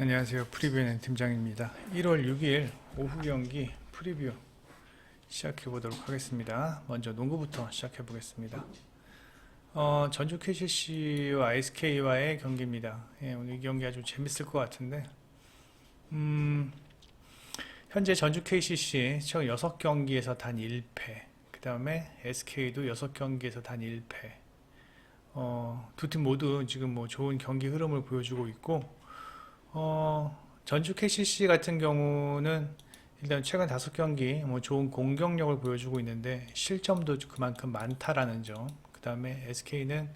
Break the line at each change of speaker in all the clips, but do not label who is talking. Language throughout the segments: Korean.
안녕하세요. 프리뷰는 팀장입니다. 1월 6일 오후 경기 프리뷰 시작해 보도록 하겠습니다. 먼저 농구부터 시작해 보겠습니다. 전주 KCC와 SK와의 경기입니다. 오늘 이 경기 아주 재밌을 것 같은데 현재 전주 KCC 총 6경기에서 단 1패, 그 다음에 SK도 6경기에서 단 1패. 두 팀 모두 지금 뭐 좋은 경기 흐름을 보여주고 있고, 전주 KCC 같은 경우는 일단 최근 5경기 뭐 좋은 공격력을 보여주고 있는데 실점도 그만큼 많다라는 점. 그 다음에 SK는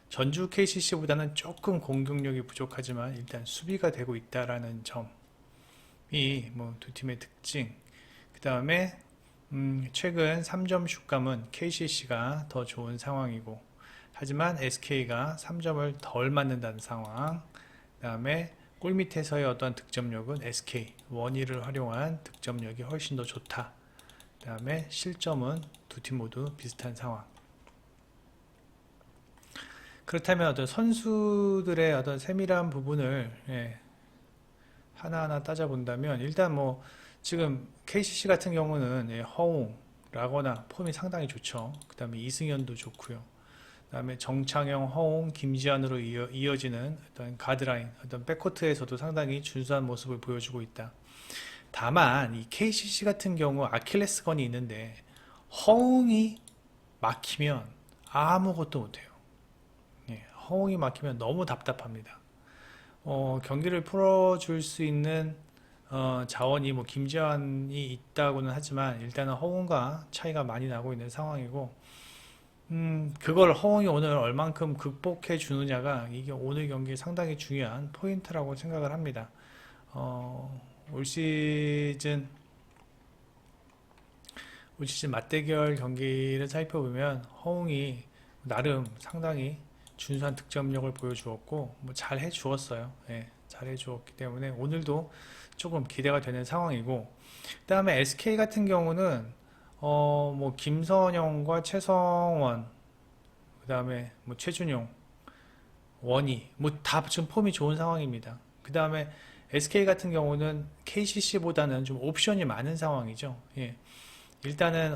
전주 KCC보다는 조금 공격력이 부족하지만 일단 수비가 되고 있다라는 점이 뭐 두 팀의 특징. 그 다음에 최근 3점 슛감은 KCC가 더 좋은 상황이고, 하지만 SK가 3점을 덜 맞는다는 상황. 그 다음에 골밑에서의 어떤 득점력은 SK 원희를 활용한 득점력이 훨씬 더 좋다. 그 다음에 실점은 두 팀 모두 비슷한 상황. 그렇다면 어떤 선수들의 어떤 세밀한 부분을 하나하나 따져본다면, 일단 뭐 지금 KCC 같은 경우는 허웅, 라거나 폼이 상당히 좋죠. 그 다음에 이승현도 좋고요. 그 다음에 정창영, 허웅, 김지한으로 이어지는 어떤 가드라인, 어떤 백코트에서도 상당히 준수한 모습을 보여주고 있다. 다만 이 KCC 같은 경우 아킬레스건이 있는데, 허웅이 막히면 아무것도 못해요. 허웅이 막히면 너무 답답합니다. 경기를 풀어줄 수 있는 자원이 뭐 김지한이 있다고는 하지만 일단은 허웅과 차이가 많이 나고 있는 상황이고, 그걸 허웅이 오늘 얼만큼 극복해 주느냐가 이게 오늘 경기에 상당히 중요한 포인트라고 생각을 합니다. 올 시즌 맞대결 경기를 살펴보면 허웅이 나름 상당히 준수한 득점력을 보여주었고, 뭐 잘 해주었어요. 잘 해주었기 때문에 오늘도 조금 기대가 되는 상황이고, 그 다음에 SK 같은 경우는 뭐 김선영과 최성원, 그 다음에 뭐 최준용, 원희, 뭐 다 지금 폼이 좋은 상황입니다. 그 다음에 SK 같은 경우는 KCC보다는 좀 옵션이 많은 상황이죠. 일단은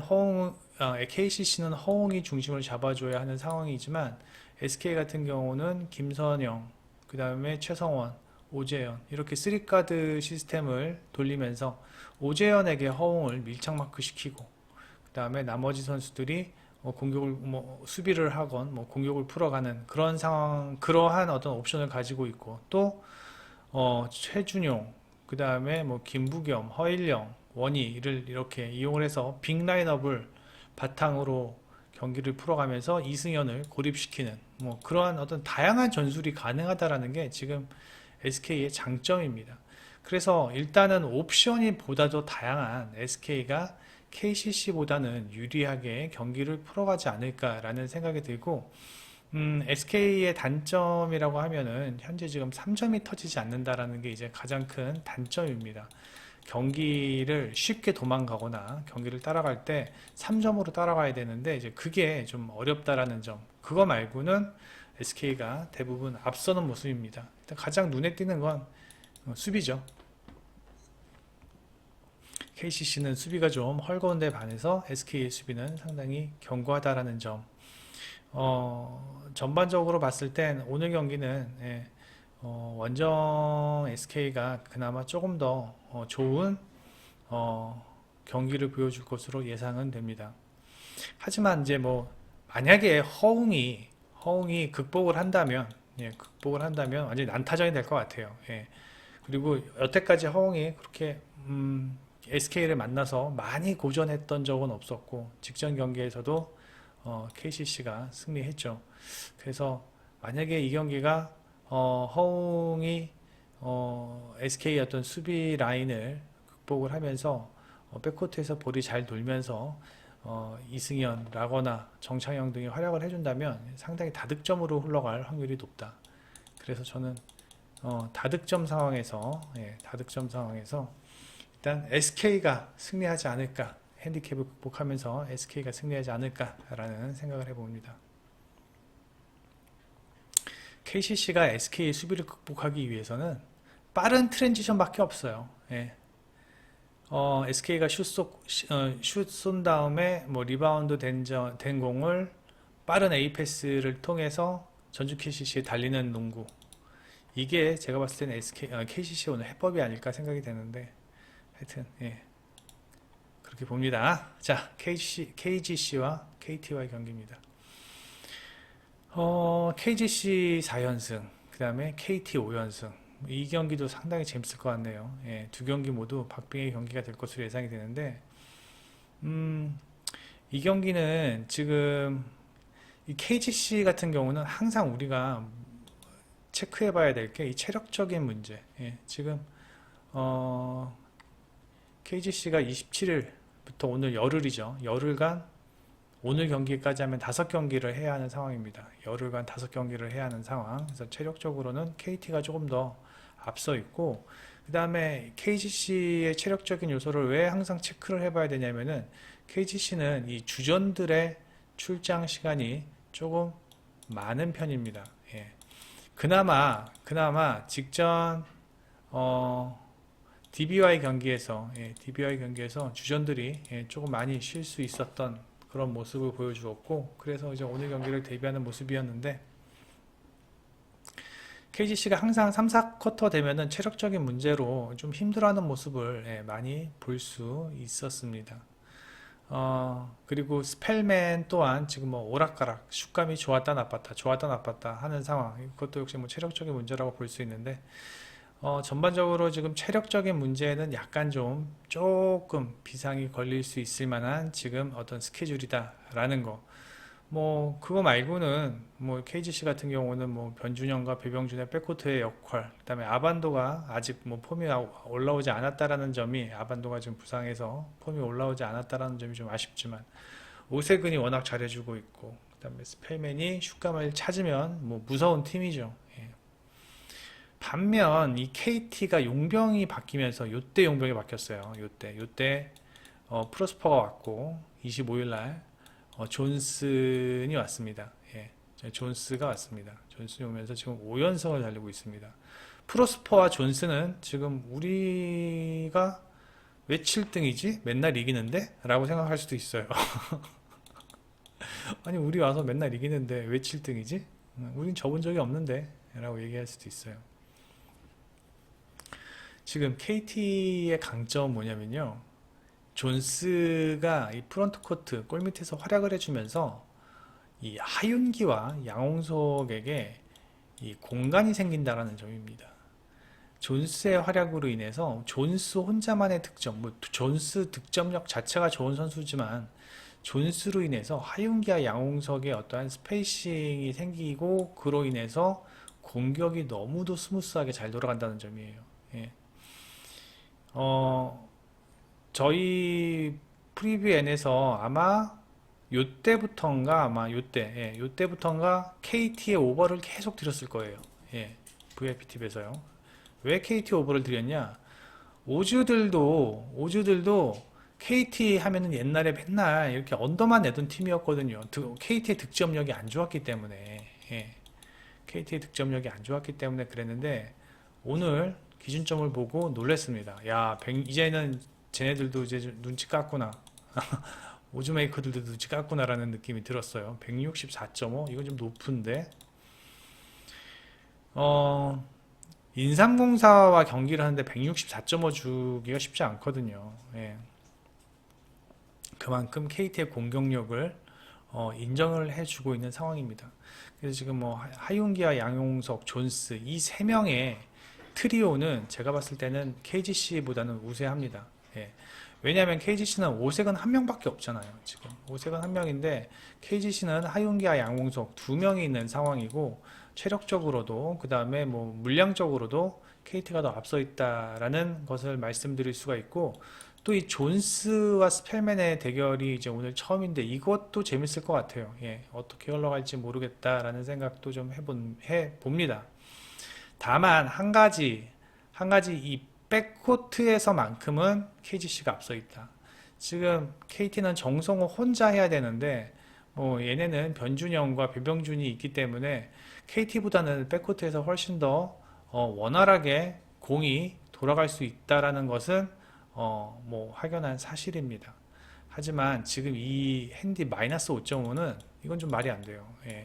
KCC는 허웅이 중심을 잡아줘야 하는 상황이지만 SK 같은 경우는 김선영, 그 다음에 최성원, 오재현 이렇게 3가드 시스템을 돌리면서 오재현에게 허웅을 밀착 마크 시키고, 그 다음에 나머지 선수들이 공격을 수비를 하건 공격을 풀어가는 그런 상황, 그러한 어떤 옵션을 가지고 있고, 또 최준용, 그 다음에 뭐 김부겸, 허일영, 원희를 이렇게 이용을 해서 빅 라인업을 바탕으로 경기를 풀어가면서 이승현을 고립시키는 뭐 그러한 어떤 다양한 전술이 가능하다라는 게 지금 SK의 장점입니다. 그래서 일단은 옵션이 보다 더 다양한 SK가 KCC보다는 유리하게 경기를 풀어가지 않을까라는 생각이 들고, SK의 단점이라고 하면은 현재 지금 3점이 터지지 않는다라는 게 이제 가장 큰 단점입니다. 경기를 쉽게 도망가거나 경기를 따라갈 때 3점으로 따라가야 되는데 이제 그게 좀 어렵다라는 점. 그거 말고는 SK가 대부분 앞서는 모습입니다. 일단 가장 눈에 띄는 건 수비죠. KCC는 수비가 좀 헐거운 데 반해서 SK의 수비는 상당히 견고하다라는 점. 전반적으로 봤을 땐 오늘 경기는 원정 SK가 그나마 조금 더 좋은 경기를 보여줄 것으로 예상은 됩니다. 하지만 이제 뭐 만약에 허웅이 극복을 한다면 완전히 난타전이 될 것 같아요. 그리고 여태까지 허웅이 그렇게 SK를 만나서 많이 고전했던 적은 없었고, 직전 경기에서도 KCC가 승리했죠. 그래서 만약에 이 경기가 허웅이 SK의 어떤 수비 라인을 극복을 하면서 백코트에서 볼이 잘 돌면서 이승현, 라거나 정창영 등이 활약을 해준다면 상당히 다득점으로 흘러갈 확률이 높다. 그래서 저는 다득점 상황에서 일단 SK가 승리하지 않을까, 핸디캡을 극복하면서 SK가 승리하지 않을까라는 생각을 해봅니다. KCC가 SK의 수비를 극복하기 위해서는 빠른 트랜지션밖에 없어요. 예. SK가 슛 쏜 다음에 뭐 리바운드 된 공을 빠른 A 패스를 통해서 전주 KCC에 달리는 농구. 이게 제가 봤을 때는 KCC 오늘 해법이 아닐까 생각이 되는데, 하여튼 예, 그렇게 봅니다. 자, KGC와 KT와의 경기입니다. KGC 4연승, 그 다음에 KT 5연승. 이 경기도 상당히 재밌을 것 같네요. 예, 두 경기 모두 박빙의 경기가 될 것으로 예상이 되는데, 이 경기는 지금 이 KGC 같은 경우는 항상 우리가 체크해 봐야 될 게 이 체력적인 문제. 예, 지금 KGC가 27일부터 오늘 열흘이죠. 열흘간 오늘 경기까지 하면 5경기를 해야 하는 상황입니다. 열흘간 5경기를 해야 하는 상황. 그래서 체력적으로는 KT가 조금 더 앞서 있고, 그 다음에 KGC의 체력적인 요소를 왜 항상 체크를 해봐야 되냐면은 KGC는 이 주전들의 출장 시간이 조금 많은 편입니다. 예. 그나마 직전 DBY 경기에서 DBY 경기에서 주전들이 조금 많이 쉴 수 있었던 그런 모습을 보여주었고, 그래서 이제 오늘 경기를 대비하는 모습이었는데, KGC가 항상 3, 4쿼터 되면은 체력적인 문제로 좀 힘들어하는 모습을 많이 볼 수 있었습니다. 그리고 스펠맨 또한 지금 뭐 오락가락 슛감이 좋았다 나빴다 하는 상황. 이것도 역시 뭐 체력적인 문제라고 볼 수 있는데, 전반적으로 지금 체력적인 문제는 약간 조금 비상이 걸릴 수 있을 만한 지금 어떤 스케줄이다라는 거. 뭐 그거 말고는 뭐 KGC 같은 경우는 뭐 변준영과 배병준의 백코트의 역할, 그다음에 아반도가 아직 뭐 폼이 올라오지 않았다라는 점이, 아반도가 지금 부상해서 폼이 올라오지 않았다라는 점이 좀 아쉽지만, 오세근이 워낙 잘해주고 있고, 그다음에 스펠맨이 슛감을 찾으면 뭐 무서운 팀이죠. 예. 반면 이 KT가 용병이 바뀌면서 요때 용병이 바뀌었어요. 요때 프로스퍼가 왔고 25일날 존슨이 왔습니다. 예, 존스가 왔습니다. 존슨이 오면서 지금 5연승을 달리고 있습니다. 프로스퍼와 존슨은 지금 우리가 왜 7등이지? 맨날 이기는데? 라고 생각할 수도 있어요. 아니, 우리 와서 맨날 이기는데 왜 7등이지? 우린 져본 적이 없는데? 라고 얘기할 수도 있어요. 지금 KT의 강점은 뭐냐면요, 존스가 이 프론트 코트 골 밑에서 활약을 해주면서 이 하윤기와 양홍석에게 이 공간이 생긴다라는 점입니다. 존스의 활약으로 인해서 존스 혼자만의 득점, 뭐 존스 득점력 자체가 좋은 선수지만 존스로 인해서 하윤기와 양홍석의 어떠한 스페이싱이 생기고, 그로 인해서 공격이 너무도 스무스하게 잘 돌아간다는 점이에요. 예. 저희 프리뷰 N에서 요때부턴가 KT의 오버를 계속 드렸을 거예요. 예, VIP 팁에서요. 왜 KT 오버를 드렸냐? 오즈들도 KT 하면은 옛날에 맨날 이렇게 언더만 내던 팀이었거든요. KT의 득점력이 안 좋았기 때문에, KT의 득점력이 안 좋았기 때문에 그랬는데, 오늘 기준점을 보고 놀랬습니다. 야, 이제는 쟤네들도 이제 눈치 깠구나. 오즈메이커들도 눈치 깠구나라는 느낌이 들었어요. 164.5? 이건 좀 높은데. 인삼공사와 경기를 하는데 164.5 주기가 쉽지 않거든요. 예. 그만큼 KT의 공격력을 인정을 해주고 있는 상황입니다. 그래서 지금 뭐 하윤기와 양용석, 존스 이 세 명의 트리오는 제가 봤을 때는 KGC보다는 우세합니다. 예. 왜냐하면 KGC는 오색은 한 명밖에 없잖아요. 지금 오색은 한 명인데 KGC는 하윤기와 양홍석 두 명이 있는 상황이고, 체력적으로도 그 다음에 뭐 물량적으로도 KT가 더 앞서 있다라는 것을 말씀드릴 수가 있고, 또 이 존스와 스펠맨의 대결이 이제 오늘 처음인데 이것도 재밌을 것 같아요. 예. 어떻게 흘러갈지 모르겠다라는 생각도 좀 해봅니다. 다만 한 가지 이 백코트에서만큼은 KGC가 앞서 있다. 지금 KT는 정성호 혼자 해야 되는데 얘네는 변준영과 변병준이 있기 때문에 KT보다는 백코트에서 훨씬 더 원활하게 공이 돌아갈 수 있다라는 것은 뭐 확연한 사실입니다. 하지만 지금 이 핸디 마이너스 5.5는 이건 좀 말이 안 돼요. 예.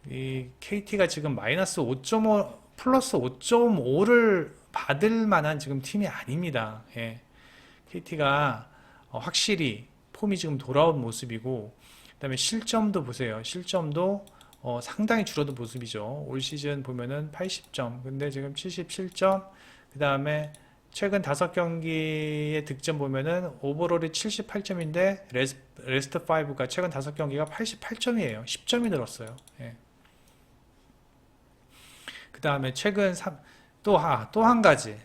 이 KT가 지금 마이너스 5.5 플러스 5.5를 받을 만한 지금 팀이 아닙니다. 예. KT가 확실히 폼이 지금 돌아온 모습이고, 그 다음에 실점도 보세요. 실점도 상당히 줄어든 모습이죠. 올 시즌 보면은 80점, 근데 지금 77점, 그 다음에 최근 5경기의 득점 보면은 오버롤이 78점인데 레스트 5가 최근 5경기가 88점이에요. 10점이 늘었어요. 예. 그 다음에 최근 또 한 가지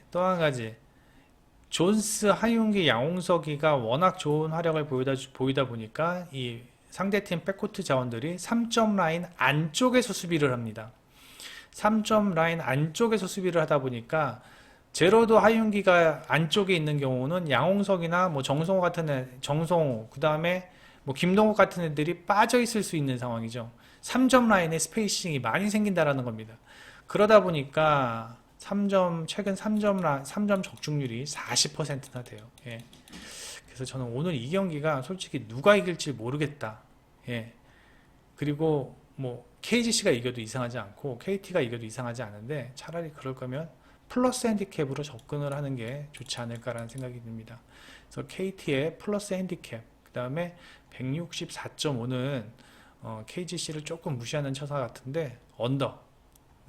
존스, 하윤기, 양홍석이가 워낙 좋은 활약을 보이다 보니까 이 상대팀 백코트 자원들이 3점 라인 안쪽에서 수비를 합니다. 3점 라인 안쪽에서 수비를 하다 보니까 제로도 하윤기가 안쪽에 있는 경우는 양홍석이나 뭐 정성호 같은 정성호, 그 다음에 뭐 김동욱 같은 애들이 빠져 있을 수 있는 상황이죠. 3점 라인에 스페이싱이 많이 생긴다라는 겁니다. 그러다 보니까 최근 3점 적중률이 40%나 돼요. 예. 그래서 저는 오늘 이 경기가 솔직히 누가 이길지 모르겠다. 예. 그리고 뭐 KGC가 이겨도 이상하지 않고 KT가 이겨도 이상하지 않은데 차라리 그럴 거면 플러스 핸디캡으로 접근을 하는 게 좋지 않을까라는 생각이 듭니다. 그래서 KT의 플러스 핸디캡, 그 다음에 164.5는 KGC를 조금 무시하는 처사 같은데 언더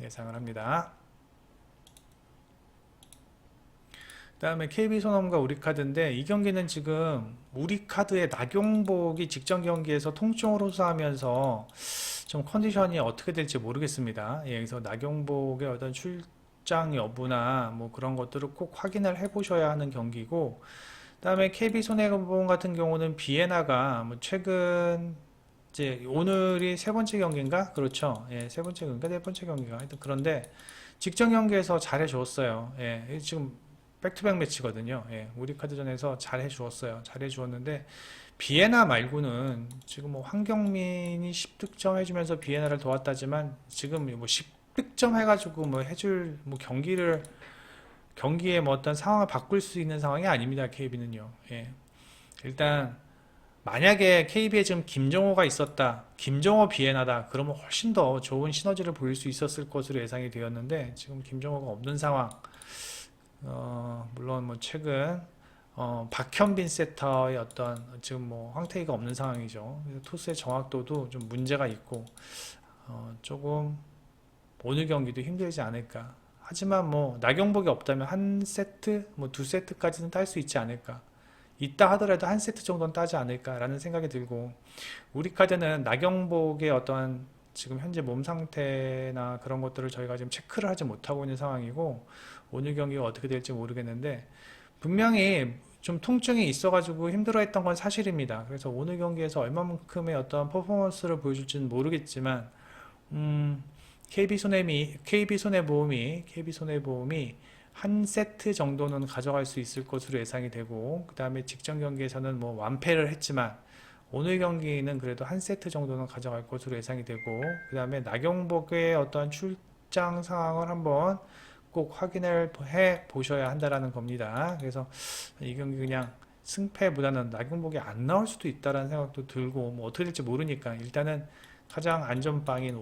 예상을 합니다. 그 다음에 KB손해보험과 우리카드인데 이 경기는 지금 우리카드의 나경복이 직전 경기에서 통증을 호소하면서 좀 컨디션이 어떻게 될지 모르겠습니다. 예, 그래서 나경복의 어떤 출장 여부나 뭐 그런 것들을 꼭 확인을 해 보셔야 하는 경기고, 그 다음에 KB손해보험 같은 경우는 비에나가 뭐 최근 이제 오늘이 세 번째 경기인가? 그렇죠. 예, 세 번째 경기인가? 네 번째 경기가. 하여튼 그런데 직전 경기에서 잘해 줬어요. 예, 지금 백투백 매치거든요. 예, 우리 카드전에서 잘해 주었어요. 잘해 주었는데 비에나 말고는 지금 뭐 황경민이 10득점 해주면서 비에나를 도왔다지만 지금 뭐 10득점 해가지고 뭐 해줄 뭐 경기에 뭐 어떤 상황을 바꿀 수 있는 상황이 아닙니다. KB는요. 예. 일단 만약에 KB에 지금 김정호가 있었다, 김정호 비에나다, 그러면 훨씬 더 좋은 시너지를 보일 수 있었을 것으로 예상이 되었는데 지금 김정호가 없는 상황. 물론 뭐 최근 박현빈 세터의 어떤 지금 뭐 황태희가 없는 상황이죠. 그래서 토스의 정확도도 좀 문제가 있고 조금 오늘 경기도 힘들지 않을까. 하지만 뭐 나경복이 없다면 한 세트, 뭐 두 세트까지는 딸 수 있지 않을까. 있다 하더라도 한 세트 정도는 따지 않을까라는 생각이 들고, 우리 카드는 나경복의 어떤 지금 현재 몸 상태나 그런 것들을 저희가 지금 체크를 하지 못하고 있는 상황이고 오늘 경기가 어떻게 될지 모르겠는데 분명히 좀 통증이 있어가지고 힘들어했던 건 사실입니다. 그래서 오늘 경기에서 얼마만큼의 어떤 퍼포먼스를 보여줄지는 모르겠지만 KB손해보험이 한 세트 정도는 가져갈 수 있을 것으로 예상이 되고, 그 다음에 직전 경기에서는 뭐 완패를 했지만 오늘 경기는 그래도 한 세트 정도는 가져갈 것으로 예상이 되고, 그 다음에 나경복의 어떤 출장 상황을 한번 꼭 확인을 해 보셔야 한다라는 겁니다. 그래서 이 경기 그냥 승패보다는 나경복이 안 나올 수도 있다라는 생각도 들고, 뭐 어떻게 될지 모르니까 일단은 가장 안전빵인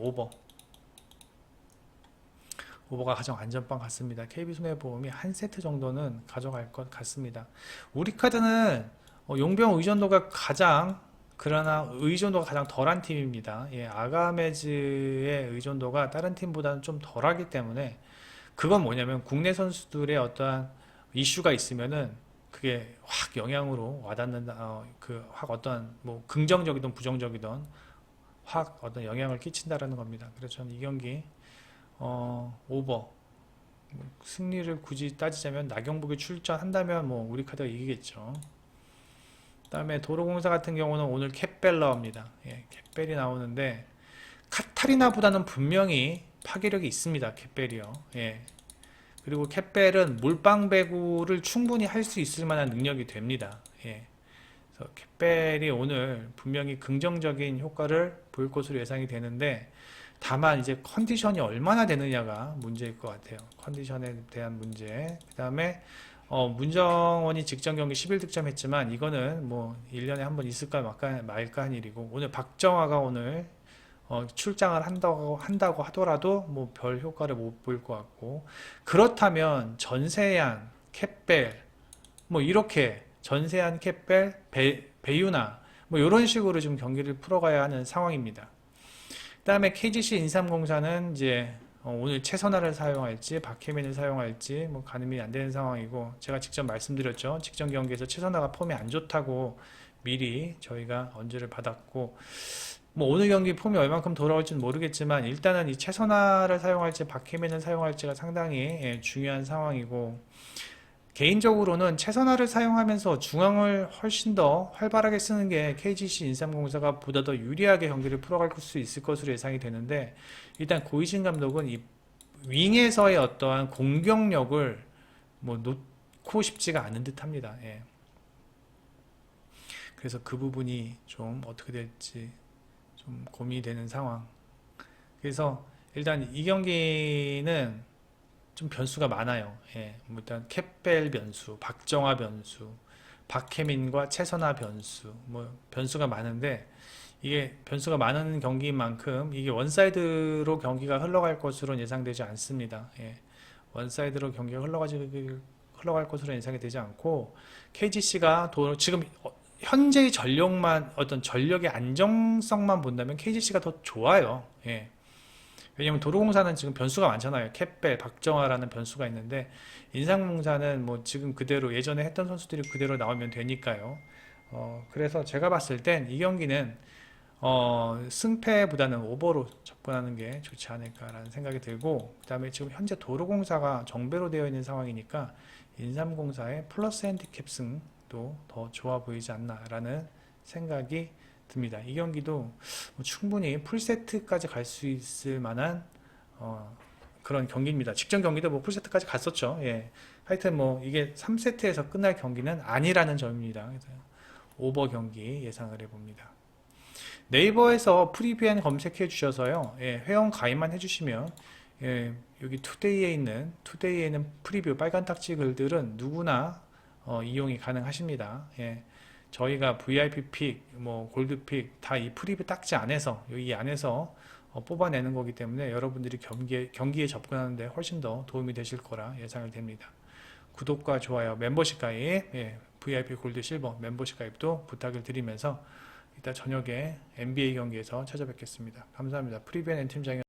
오버가 가장 안전빵 같습니다. KB손해보험이 한 세트 정도는 가져갈 것 같습니다. 우리 카드는 용병 의존도가 가장 덜한 팀입니다. 예, 아가메즈의 의존도가 다른 팀보다는 좀 덜하기 때문에, 그건 뭐냐면 국내 선수들의 어떠한 이슈가 있으면은 그게 확 영향으로 와닿는다. 확 어떤 뭐 긍정적이든 부정적이든 확 어떤 영향을 끼친다라는 겁니다. 그래서 저는 이 경기 오버 승리를 굳이 따지자면 나경복이 출전한다면 뭐 우리 카드가 이기겠죠. 그다음에 도로공사 같은 경우는 오늘 캡벨 나옵니다. 예, 캡벨이 나오는데 카타리나보다는 분명히 파괴력이 있습니다. 캡벨이요. 예. 그리고 캡벨은 몰빵 배구를 충분히 할 수 있을 만한 능력이 됩니다. 예. 그래서 캣벨이 오늘 분명히 긍정적인 효과를 보일 것으로 예상이 되는데, 다만 이제 컨디션이 얼마나 되느냐가 문제일 것 같아요. 컨디션에 대한 문제. 그 다음에 문정원이 직전 경기 11득점 했지만 이거는 뭐 1년에 한 번 있을까 말까 한 일이고, 오늘 박정아가 오늘 출장을 한다고 하더라도 뭐 별 효과를 못 볼 것 같고, 그렇다면 전세한, 캣벨, 뭐 이렇게 전세한 캣벨, 배유나 뭐 이런 식으로 좀 경기를 풀어가야 하는 상황입니다. 그 다음에 KGC 인삼공사는 이제 오늘 최선화를 사용할지 박혜민을 사용할지 뭐 가늠이 안 되는 상황이고, 제가 직접 말씀드렸죠. 직전 경기에서 최선화가 폼이 안 좋다고 미리 저희가 언지를 받았고, 뭐 오늘 경기 폼이 얼만큼 돌아올지는 모르겠지만 일단은 이 최선화를 사용할지 박혜민을 사용할지가 상당히 중요한 상황이고, 개인적으로는 최선화를 사용하면서 중앙을 훨씬 더 활발하게 쓰는 게 KGC 인삼공사가 보다 더 유리하게 경기를 풀어갈 수 있을 것으로 예상이 되는데, 일단 고이진 감독은 이 윙에서의 어떠한 공격력을 뭐 놓고 싶지가 않은 듯 합니다. 예. 그래서 그 부분이 좀 어떻게 될지 좀 고민이 되는 상황. 그래서 일단 이 경기는 좀 변수가 많아요. 예, 뭐 일단 캣벨 변수, 박정아 변수, 박혜민과 최선화 변수, 뭐 변수가 많은데, 이게 변수가 많은 경기인 만큼 이게 원사이드로 경기가 흘러갈 것으로 예상되지 않습니다. 예, 원사이드로 경기가 흘러갈 것으로 예상이 되지 않고, KGC가 지금 현재의 전력만, 어떤 전력의 안정성만 본다면 KGC가 더 좋아요. 예. 왜냐면 도로공사는 지금 변수가 많잖아요. 캣벨, 박정아라는 변수가 있는데, 인삼공사는 뭐 지금 그대로 예전에 했던 선수들이 그대로 나오면 되니까요. 그래서 제가 봤을 땐 이 경기는 승패보다는 오버로 접근하는 게 좋지 않을까라는 생각이 들고, 그 다음에 지금 현재 도로공사가 정배로 되어 있는 상황이니까 인삼공사의 플러스 핸디캡 승도 더 좋아 보이지 않나라는 생각이 듭니다. 이 경기도 뭐 충분히 풀세트까지 갈 수 있을 만한 그런 경기입니다. 직전 경기도 뭐 풀세트까지 갔었죠. 예. 하여튼 뭐 이게 3세트에서 끝날 경기는 아니라는 점입니다. 그래서 오버 경기 예상을 해봅니다. 네이버에서 프리뷰엔 검색해 주셔서요. 예, 회원 가입만 해주시면 여기 투데이에 있는 프리뷰 빨간 딱지 글들은 누구나 이용이 가능하십니다. 예. 저희가 VIP 픽, 뭐 골드 픽 다 이 프리뷰 딱지 안에서, 이 안에서 뽑아내는 거기 때문에 여러분들이 경기에 접근하는데 훨씬 더 도움이 되실 거라 예상이 됩니다. 구독과 좋아요, 멤버십 가입, VIP 골드 실버 멤버십 가입도 부탁을 드리면서 이따 저녁에 NBA 경기에서 찾아뵙겠습니다. 감사합니다. 프리뷰엔 팀장이